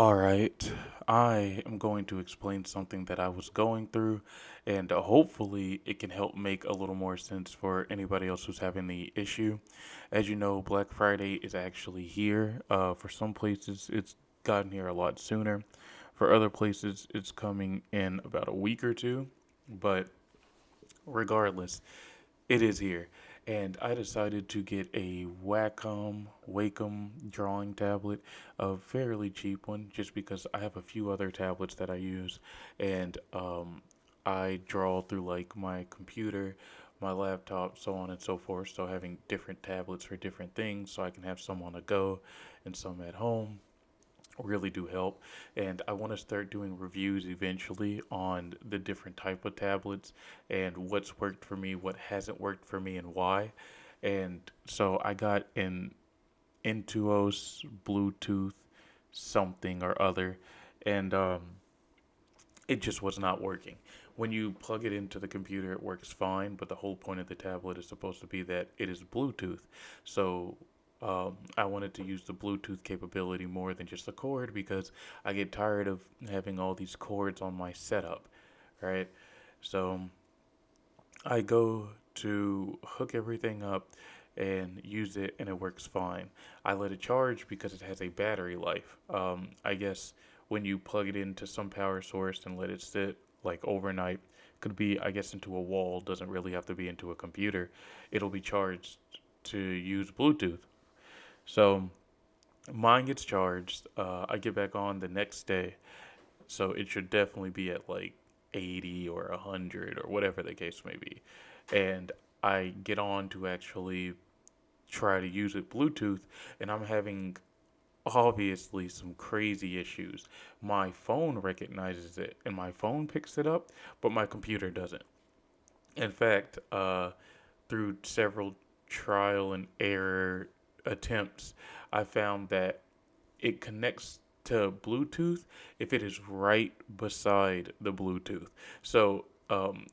All right, I am going to explain something that I was going through, and hopefully it can help make a little more sense for anybody else who's having the issue. As you know, Black Friday is actually here. For some places, it's gotten here a lot sooner. For other places, it's coming in about a week or two. But regardless, it is here. And I decided to get a Wacom drawing tablet, a fairly cheap one, just because I have a few other tablets that I use, and I draw through like my computer, my laptop, so on and so forth. So having different tablets for different things, so I can have some on the go and some at home really do help. And I want to start doing reviews eventually on the different type of tablets and what's worked for me, what hasn't worked for me, and why. And so I got an Intuos Bluetooth something or other, and it just was not working. When you plug it into the computer, it works fine, but the whole point of the tablet is supposed to be that it is Bluetooth. So I wanted to use the Bluetooth capability more than just a cord because I get tired of having all these cords on my setup, right? So I go to hook everything up and use it, and it works fine. I let it charge because it has a battery life. I guess when you plug it into some power source and let it sit like overnight, could be, I guess, into a wall, doesn't really have to be into a computer. It'll be charged to use Bluetooth. So mine gets charged. I get back on the next day, so it should definitely be at like 80 or 100 or whatever the case may be. And I get on to actually try to use it Bluetooth, and I'm having obviously some crazy issues. My phone recognizes it and my phone picks it up, but my computer doesn't. In fact, through several trial and error attempts, I found that it connects to Bluetooth if it is right beside the Bluetooth. So,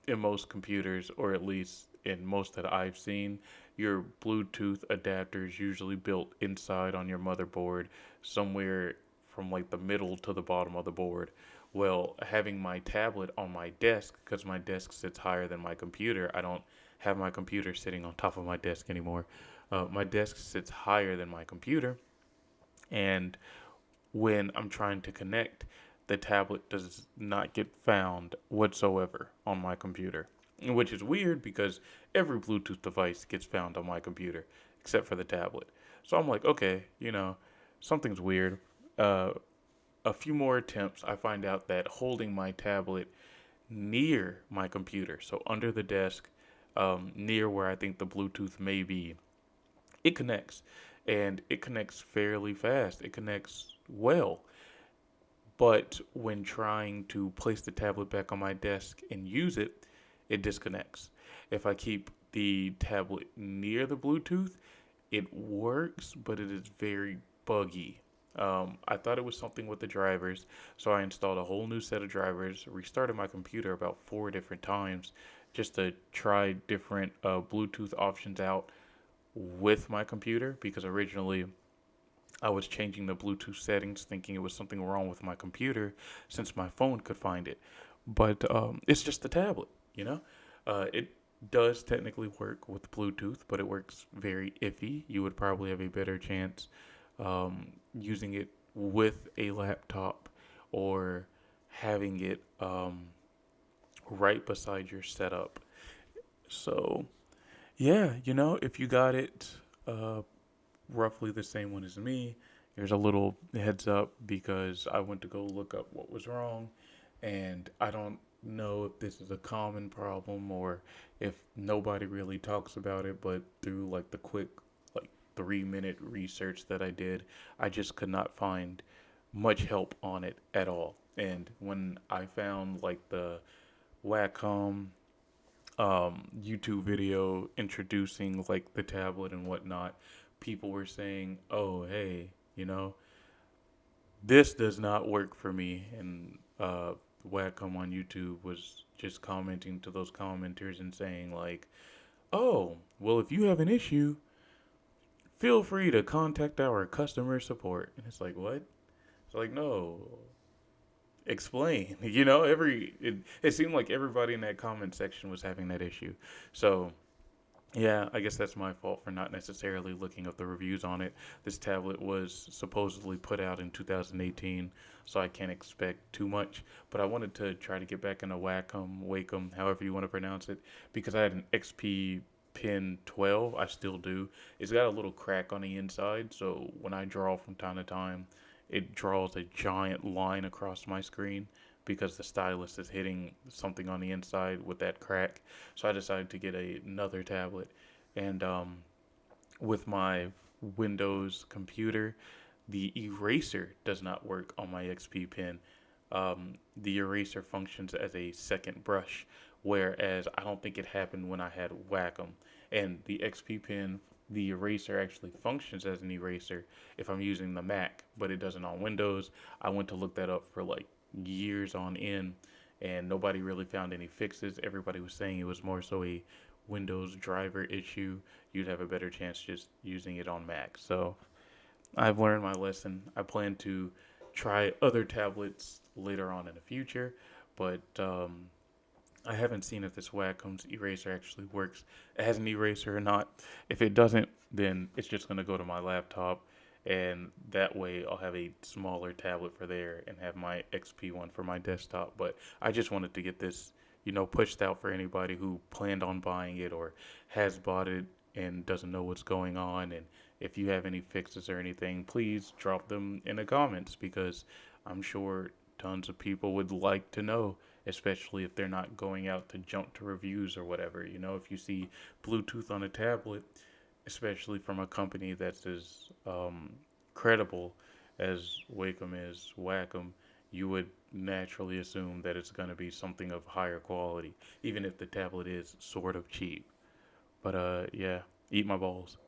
in most computers, or at least in most that I've seen, your Bluetooth adapter is usually built inside on your motherboard, somewhere from like the middle to the bottom of the board. Well, having my tablet on my desk, because my desk sits higher than my computer, I don't have my computer sitting on top of my desk anymore. My desk sits higher than my computer, and when I'm trying to connect, the tablet does not get found whatsoever on my computer. Which is weird because every Bluetooth device gets found on my computer except for the tablet. So I'm like, okay, something's weird. Uh, a few more attempts, I find out that holding my tablet near my computer, so under the desk, near where I think the Bluetooth may be, it connects. And it connects fairly fast. It connects well. But when trying to place the tablet back on my desk and use it, it disconnects. If I keep the tablet near the Bluetooth, it works, but it is very buggy. I thought it was something with the drivers, so I installed a whole new set of drivers, restarted my computer about 4 different times just to try different Bluetooth options out with my computer because originally I was changing the Bluetooth settings thinking it was something wrong with my computer since my phone could find it. But it's just the tablet, you know? It does technically work with Bluetooth, but it works very iffy. You would probably have a better chance using it with a laptop or having it right beside your setup. So, yeah, if you got it uh, roughly the same one as me, here's a little heads up because I went to go look up what was wrong, and I don't know if this is a common problem or if nobody really talks about it, but through like the quick, like 3 minute research that I did, I just could not find much help on it at all. And when I found like the Wacom YouTube video introducing like the tablet and whatnot, people were saying, "Oh, hey, this does not work for me." And Wacom on YouTube was just commenting to those commenters and saying like, "Oh, well, if you have an issue, feel free to contact our customer support." And it's like, what? It's like, no, explain. It seemed like everybody in that comment section was having that issue. So yeah, I guess that's my fault for not necessarily looking up the reviews on it. This tablet was supposedly put out in 2018, so I can't expect too much. But I wanted to try to get back into Wacom, however you want to pronounce it, because I had an XP Pen 12. I still do. It's got a little crack on the inside, so when I draw from time to time, it draws a giant line across my screen because the stylus is hitting something on the inside with that crack. So I decided to get another tablet, and with my Windows computer, the eraser does not work on my XP Pen. The eraser functions as a second brush, whereas I don't think it happened when I had Wacom. And the XP Pen, the eraser actually functions as an eraser if I'm using the Mac, but it doesn't on Windows. I went to look that up for like years on end, and nobody really found any fixes. Everybody was saying it was more so a Windows driver issue. You'd have a better chance just using it on Mac. So I've learned my lesson. I plan to try other tablets later on in the future, but I haven't seen if this Wacom's eraser actually works. It has an eraser or not. If it doesn't, then it's just going to go to my laptop, and that way I'll have a smaller tablet for there and have my XP one for my desktop. But I just wanted to get this, pushed out for anybody who planned on buying it or has bought it and doesn't know what's going on. And if you have any fixes or anything, please drop them in the comments because I'm sure tons of people would like to know, especially if they're not going out to jump to reviews or whatever. If you see Bluetooth on a tablet, especially from a company that's as credible as Wacom, you would naturally assume that it's going to be something of higher quality, even if the tablet is sort of cheap. But yeah, eat my balls.